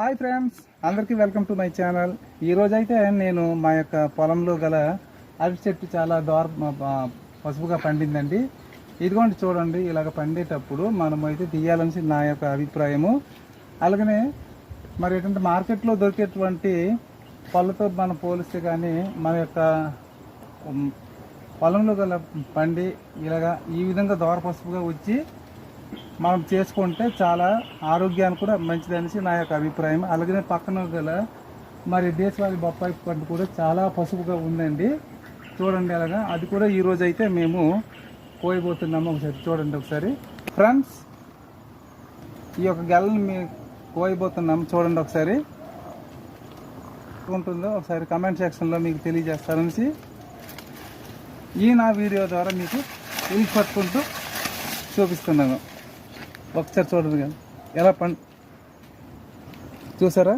Hi friends, అందరికీ welcome to my channel. ఈరోజైతే నేను మా యొక్క పొలంలో గల అరటి చెట్టు చాలా పసుపుగా పండిందండి. ఇదిగోండి చూడండి, ఇలాగ పండేటప్పుడు మనం అయితే తీయాలని నా యొక్క అభిప్రాయము. అలాగనే మరి ఏంటంటే మార్కెట్లో దొరికేటువంటి పళ్ళతో మనం పోలిస్తే కానీ మన యొక్క పొలంలో గల పండి ఇలాగా ఈ విధంగా దోర పసుపుగా వచ్చి మనం చేసుకుంటే చాలా ఆరోగ్యానికి కూడా మంచిదనేసి నా యొక్క అభిప్రాయం. అలాగే పక్కన గల మరి దేశవాళీ బొప్పాయి పండు కూడా చాలా పసుపుగా ఉందండి. చూడండి, అలాగా అది కూడా ఈరోజు అయితే మేము కోయబోతున్నాము. ఒకసారి చూడండి ఒకసారి ఫ్రెండ్స్, ఈ యొక్క గెలని మేము కోయబోతున్నాము. చూడండి ఒకసారి ఉంటుందో ఒకసారి కమెంట్ సెక్షన్లో మీకు తెలియజేస్తారనేసి ఈ నా వీడియో ద్వారా మీకు ఇల్లు పట్టుకుంటూ చూపిస్తున్నాను. ఒకసారి చూడండి, ఎలా చూసారా?